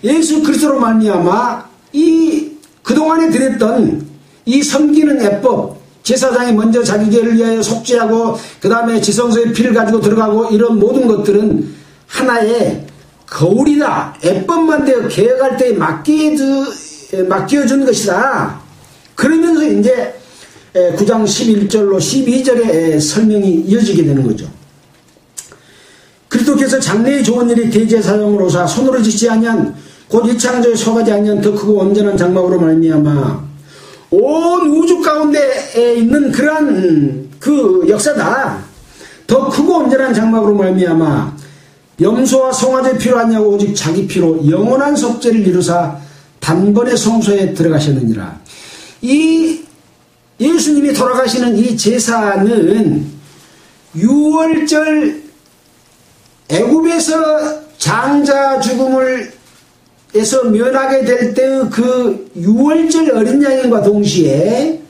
예수 그리스도로 말미암아 이 그동안에 드렸던 이 섬기는 예법, 제사장이 먼저 자기 죄를 위하여 속죄하고 그 다음에 지성소에 피를 가지고 들어가고 이런 모든 것들은 하나의 거울이다. 예법만 되어 개혁할 때 맡겨준 것이다. 그러면서 이제 9장 11절로 12절의 설명이 이어지게 되는 거죠. 그리스도께서 장래에 좋은 일이 대제사장으로서 손으로 짓지 아니한 곧 이 창조에 속하지 아니한 더 크고 온전한 장막으로 말미암아 온 우주 가운데에 있는 그러한 그 역사다. 더 크고 온전한 장막으로 말미암아 염소와 송아지 피로 아니하고 오직 자기 피로 영원한 속죄를 이루사 단번에 성소에 들어가셨느니라. 이 예수님이 돌아가시는 이 제사는 6월절 애굽에서 장자 죽음을 에서 면하게 될 때의 그 6월절 어린 양과 동시에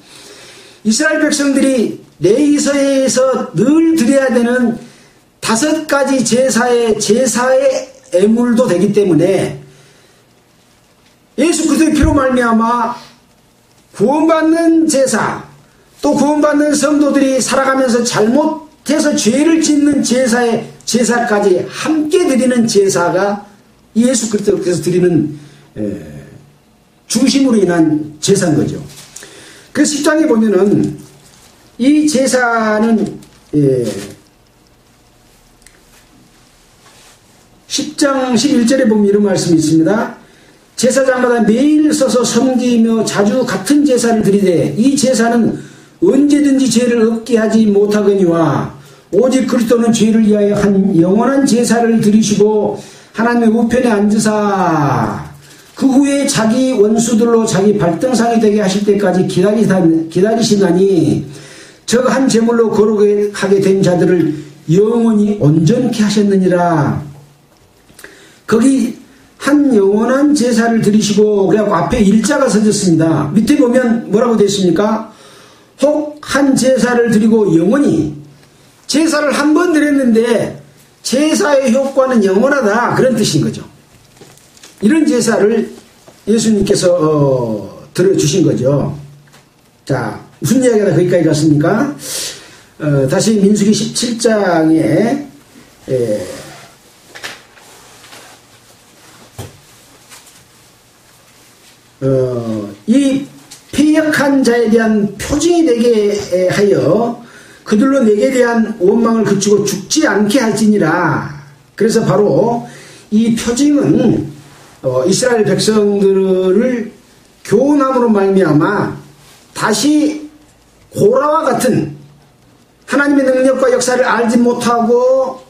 이스라엘 백성들이 레위서에서 늘 드려야 되는 5가지 제사의 애물도 되기 때문에 예수 그리스도의 피로 말미암아 구원받는 제사, 또 구원받는 성도들이 살아가면서 잘못해서 죄를 짓는 제사까지 함께 드리는 제사가 예수 그리스도께서 드리는 중심으로 인한 제사인 거죠. 그 10장에 보면은 이 제사는 10장 11절에 보면 이런 말씀이 있습니다. 제사장마다 매일 서서 섬기며 자주 같은 제사를 드리되 이 제사는 언제든지 죄를 없게 하지 못하거니와 오직 그리스도는 죄를 위하여 한 영원한 제사를 드리시고 하나님의 우편에 앉으사 그 후에 자기 원수들로 자기 발등상이 되게 하실 때까지 기다리시나니 저 한 제물로 거룩하게 된 자들을 영원히 온전케 하셨느니라. 거기 한 영원한 제사를 드리시고 그래갖고 앞에 일자가 써졌습니다. 밑에 보면 뭐라고 되어 있습니까? 혹 한 제사를 드리고 영원히 제사를 한 번 드렸는데 제사의 효과는 영원하다. 그런 뜻인 거죠. 이런 제사를 예수님께서 들어주신 거죠. 자, 무슨 이야기가 거기까지 갔습니까? 다시 민수기 17장에 이 패역한 자에 대한 표징이 되게 하여 그들로 내게 대한 원망을 그치고 죽지 않게 할지니라. 그래서 바로 이 표징은 이스라엘 백성들을 교훈함으로 말미암아 다시 고라와 같은 하나님의 능력과 역사를 알지 못하고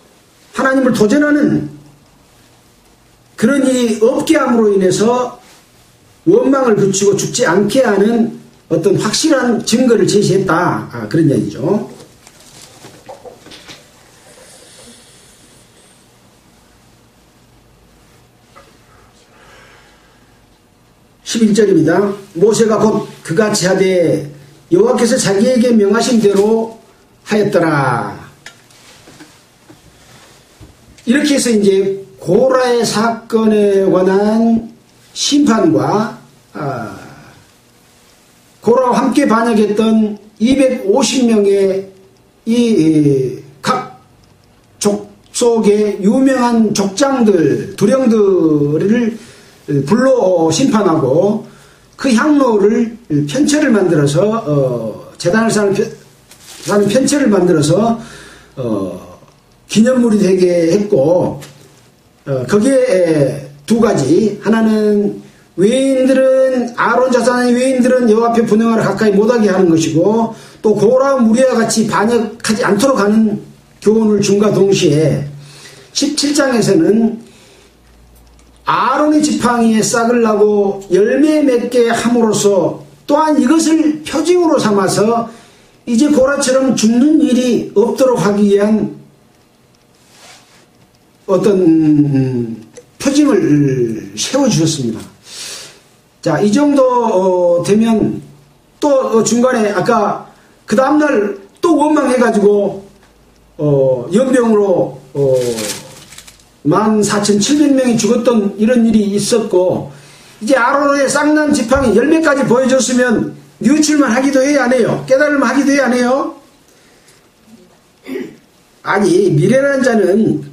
하나님을 도전하는 그런 일이 없게 함으로 인해서 원망을 그치고 죽지 않게 하는 어떤 확실한 증거를 제시했다. 그런 이야기죠. 11절입니다. 모세가 곧 그같이 하되 여호와께서 자기에게 명하신 대로 하였더라. 이렇게 해서 이제 고라의 사건에 관한 심판과 고라와 함께 반역했던 250명의 이 각 족속의 유명한 족장들, 두령들을 불러 심판하고 그 향로를 편체를 만들어서 제단을 사는 편체를 만들어서 기념물이 되게 했고 거기에 두 가지, 하나는 외인들은 아론 자손의 외인들은 여호와 앞에 분향하러 가까이 못하게 하는 것이고 또 고라 무리와 같이 반역하지 않도록 하는 교훈을 줌과 동시에 17장에서는 아론의 지팡이에 싹을 나고 열매 맺게 함으로써 또한 이것을 표징으로 삼아서 이제 고라처럼 죽는 일이 없도록 하기 위한 어떤 표징을 세워주셨습니다. 자, 이 정도 되면 또 중간에 아까 그 다음날 또 원망해가지고 연병으로 14,700명이 죽었던 이런 일이 있었고 이제 아론의 쌍난 지팡이 열매까지 보여줬으면 뉘우칠만 하기도 해야 안 해요? 깨달을만 하기도 해야 안 해요? 아니 미련한 자는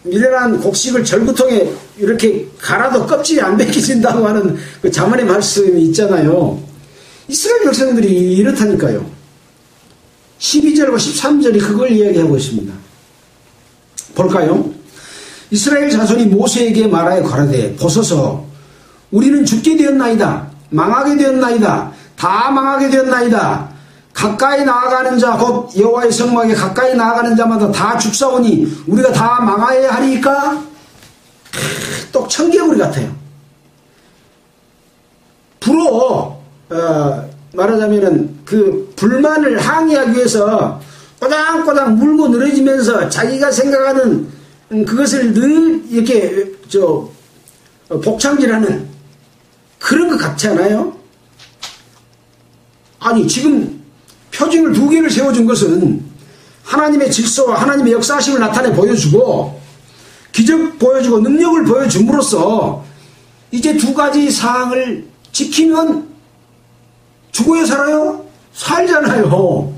미련한 곡식을 절구통에 이렇게 갈아도 껍질이 안 벗겨진다고 하는 그 자문의 말씀이 있잖아요. 이스라엘 백성들이 이렇다니까요. 12절과 13절이 그걸 이야기하고 있습니다. 볼까요? 이스라엘 자손이 모세에게 말하여 가라되 보소서 우리는 죽게 되었나이다. 망하게 되었나이다. 다 망하게 되었나이다. 가까이 나아가는 자 곧 여호와의 성막에 가까이 나아가는 자마다 다 죽사오니 우리가 다 망하여야 하리까? 또 청개구리 같아요. 불어 말하자면은 그 불만을 항의하기 위해서 꼬당꼬당 물고 늘어지면서 자기가 생각하는 그것을 늘 이렇게 복창질하는 그런 것 같지 않아요? 아니 지금 표징을 2개를 세워준 것은 하나님의 질서와 하나님의 역사심을 나타내 보여주고 기적 보여주고 능력을 보여줌으로써 이제 2가지 사항을 지키면 죽어야 살아요? 살잖아요.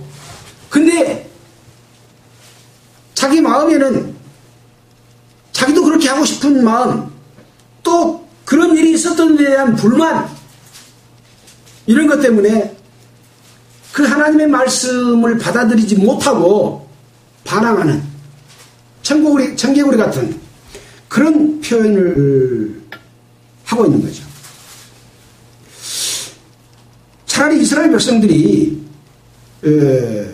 근데 자기 마음에는 자기도 그렇게 하고 싶은 마음 또 그런 일이 있었던 데에 대한 불만 이런 것 때문에 그 하나님의 말씀을 받아들이지 못하고 반항하는 청개구리 같은 그런 표현을 하고 있는 거죠. 차라리 이스라엘 백성들이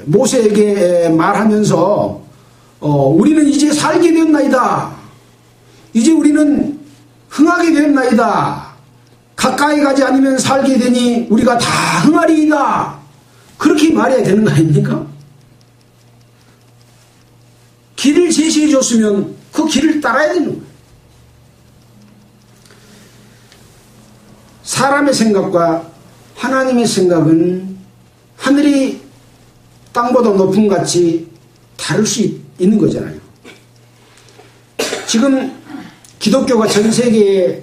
모세에게 말하면서 우리는 이제 살게 되었나이다. 이제 우리는 흥하게 되었나이다. 가까이 가지 않으면 살게 되니 우리가 다 흥하리이다. 그렇게 말해야 되는 거 아닙니까? 길을 제시해 줬으면 그 길을 따라야 되는 거예요. 사람의 생각과 하나님의 생각은 하늘이 땅보다 높음 같이 다를 수 있는 거잖아요. 지금 기독교가 전 세계의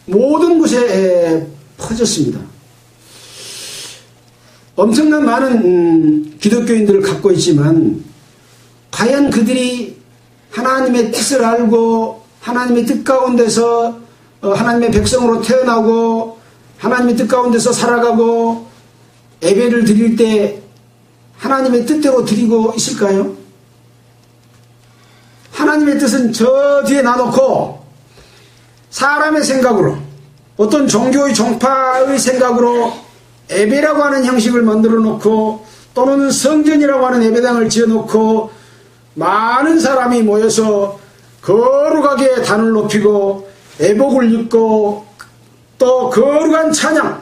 모든 곳에 퍼졌습니다. 엄청난 많은 기독교인들을 갖고 있지만 과연 그들이 하나님의 뜻을 알고 하나님의 뜻 가운데서 하나님의 백성으로 태어나고 하나님의 뜻 가운데서 살아가고 예배를 드릴 때 하나님의 뜻대로 드리고 있을까요? 하나님의 뜻은 저 뒤에 놔놓고 사람의 생각으로 어떤 종교의 종파의 생각으로 예배라고 하는 형식을 만들어 놓고 또는 성전이라고 하는 예배당을 지어 놓고 많은 사람이 모여서 거룩하게 단을 높이고 애복을 입고 또 거룩한 찬양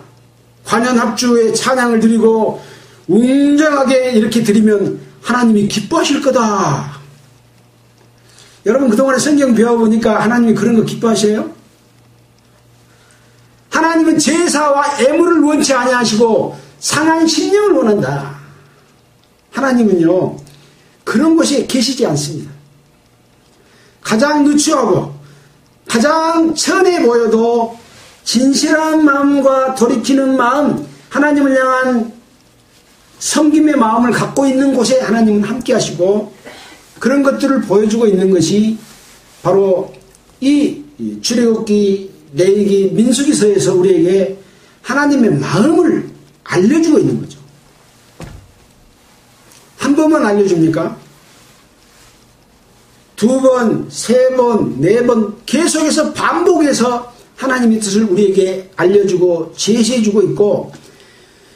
관현합주의 찬양을 드리고 웅장하게 이렇게 드리면 하나님이 기뻐하실 거다. 여러분 그동안에 성경 배워보니까 하나님이 그런 거 기뻐하셔요? 하나님은 제사와 예물을 원치 아니하시고 상한 심령을 원한다. 하나님은요 그런 곳에 계시지 않습니다. 가장 누추하고 가장 천해 보여도 진실한 마음과 돌이키는 마음, 하나님을 향한 섬김의 마음을 갖고 있는 곳에 하나님은 함께 하시고 그런 것들을 보여주고 있는 것이 바로 이 출애굽기, 레위기, 민수기서에서 우리에게 하나님의 마음을 알려주고 있는 거죠. 한 번만 알려줍니까? 2번, 3번, 4번 계속해서 반복해서 하나님의 뜻을 우리에게 알려주고 제시해주고 있고,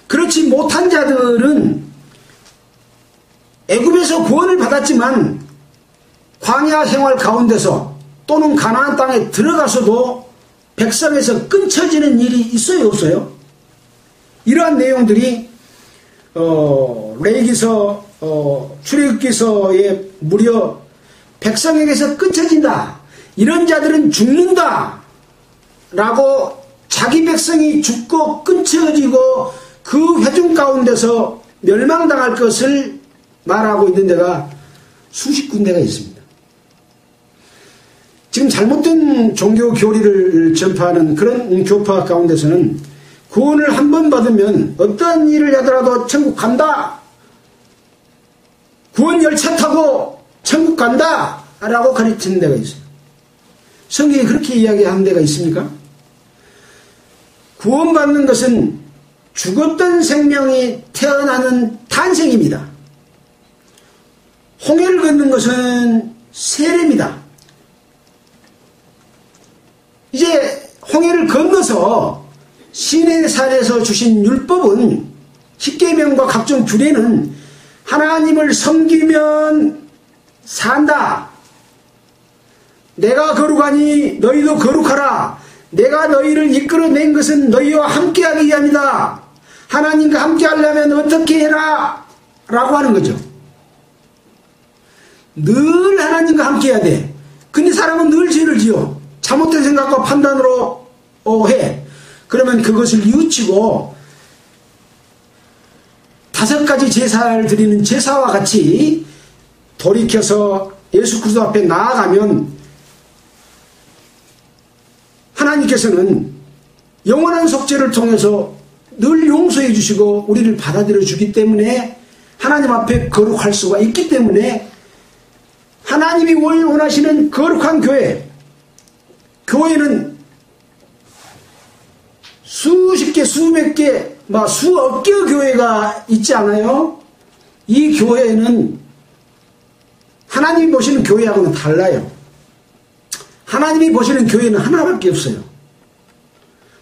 그렇지 못한 자들은 애굽에서 구원을 받았지만 광야 생활 가운데서 또는 가나안 땅에 들어가서도 백성에서 끊쳐지는 일이 있어요, 없어요? 이러한 내용들이 레위기서, 출애굽기서에 무려 백성에게서 끊쳐진다, 이런 자들은 죽는다 라고, 자기 백성이 죽고 끊쳐지고 그 회중 가운데서 멸망당할 것을 말하고 있는 데가 수십 군데가 있습니다. 지금 잘못된 종교 교리를 전파하는 그런 교파 가운데서는 구원을 한 번 받으면 어떠한 일을 하더라도 천국 간다, 구원 열차 타고 천국 간다 라고 가르치는 데가 있어요. 성경이 그렇게 이야기하는 데가 있습니까? 구원받는 것은 죽었던 생명이 태어나는 탄생입니다. 홍해를 걷는 것은 세례입니다. 이제 홍해를 건너서 시내산에서 주신 율법은, 십계명과 각종 규례는 하나님을 섬기면 산다, 내가 거룩하니 너희도 거룩하라, 내가 너희를 이끌어낸 것은 너희와 함께하기 위함이다, 하나님과 함께하려면 어떻게 해라 라고 하는 거죠. 늘 하나님과 함께해야 돼. 근데 사람은 늘 죄를 지어 잘못된 생각과 판단으로 해. 그러면 그것을 뉘우치고 5가지 제사를 드리는 제사와 같이 돌이켜서 예수 그리스도 앞에 나아가면 하나님께서는 영원한 속죄를 통해서 늘 용서해 주시고 우리를 받아들여 주기 때문에, 하나님 앞에 거룩할 수가 있기 때문에, 하나님이 원하시는 거룩한 교회, 교회는 수십 개, 수백 개, 수억 개의 교회가 있지 않아요? 이 교회는 하나님이 보시는 교회하고는 달라요. 하나님이 보시는 교회는 하나밖에 없어요.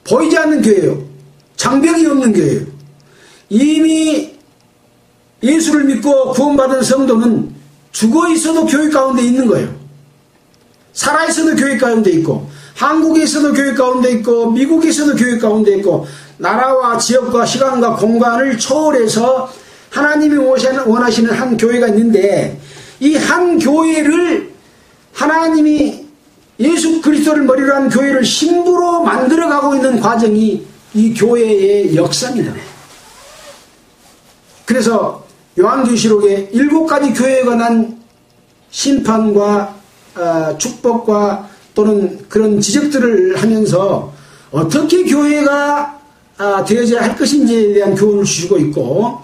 보이지 않는 교회예요. 장벽이 없는 교회예요. 이미 예수를 믿고 구원받은 성도는 죽어 있어도 교회 가운데 있는 거예요. 살아 있어도 교회 가운데 있고, 한국에 있어도 교회 가운데 있고, 미국에 있어도 교회 가운데 있고, 나라와 지역과 시간과 공간을 초월해서 하나님이 원하시는 한 교회가 있는데, 이 한 교회를 하나님이 예수 그리스도를 머리로 한 교회를 신부로 만들어가고 있는 과정이 이 교회의 역사입니다. 그래서 요한계시록에 7가지 교회에 관한 심판과 축복과 또는 그런 지적들을 하면서 어떻게 교회가 되어져야 할 것인지에 대한 교훈을 주시고 있고,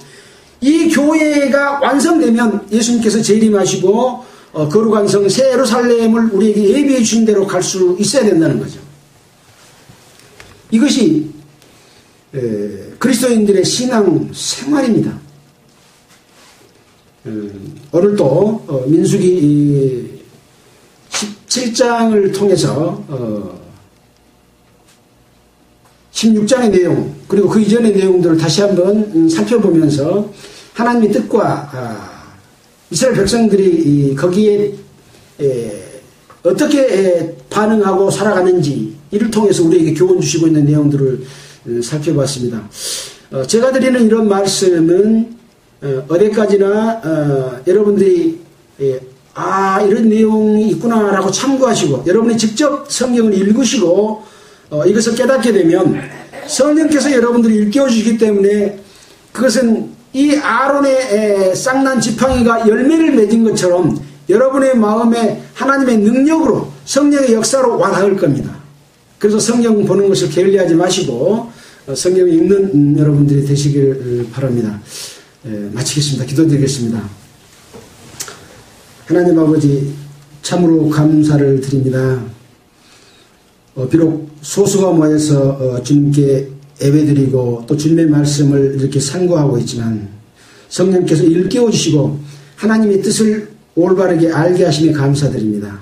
이 교회가 완성되면 예수님께서 재림하시고 거룩한 성 새 예루살렘을 우리에게 예비해 주신 대로 갈 수 있어야 된다는 거죠. 이것이 그리스도인들의 신앙 생활입니다. 오늘도 민수기 17장을 통해서 16장의 내용, 그리고 그 이전의 내용들을 다시 한번 살펴보면서 하나님의 뜻과 이스라엘 백성들이 거기에 어떻게 반응하고 살아가는지, 이를 통해서 우리에게 교훈 주시고 있는 내용들을 살펴봤습니다. 제가 드리는 이런 말씀은 어디까지나 여러분들이 이런 내용이 있구나라고 참고하시고, 여러분이 직접 성경을 읽으시고 이것을 깨닫게 되면 성령께서 여러분들이 일깨워 주시기 때문에, 그것은 이 아론의 쌍난 지팡이가 열매를 맺은 것처럼 여러분의 마음에 하나님의 능력으로, 성령의 역사로 와닿을 겁니다. 그래서 성경 보는 것을 게을리하지 마시고 성경 읽는 여러분들이 되시길 바랍니다. 마치겠습니다. 기도드리겠습니다. 하나님 아버지, 참으로 감사를 드립니다. 비록 소수가 모여서 주님께 예배드리고 또 주님의 말씀을 이렇게 상고하고 있지만, 성령께서 일깨워 주시고 하나님의 뜻을 올바르게 알게 하심에 감사드립니다.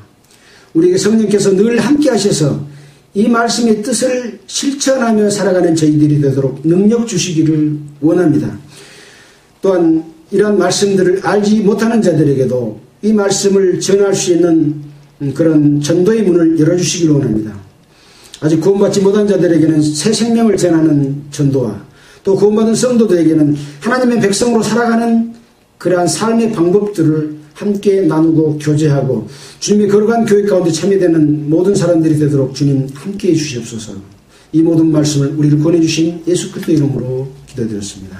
우리에게 성령께서 늘 함께 하셔서 이 말씀의 뜻을 실천하며 살아가는 저희들이 되도록 능력 주시기를 원합니다. 또한 이러한 말씀들을 알지 못하는 자들에게도 이 말씀을 전할 수 있는 그런 전도의 문을 열어주시기를 원합니다. 아직 구원받지 못한 자들에게는 새 생명을 전하는 전도와 또 구원받은 성도들에게는 하나님의 백성으로 살아가는 그러한 삶의 방법들을 함께 나누고 교제하고 주님이 거룩한 교회 가운데 참여되는 모든 사람들이 되도록 주님 함께해 주시옵소서. 이 모든 말씀을 우리를 권해주신 예수 그리스도 이름으로 기도드렸습니다.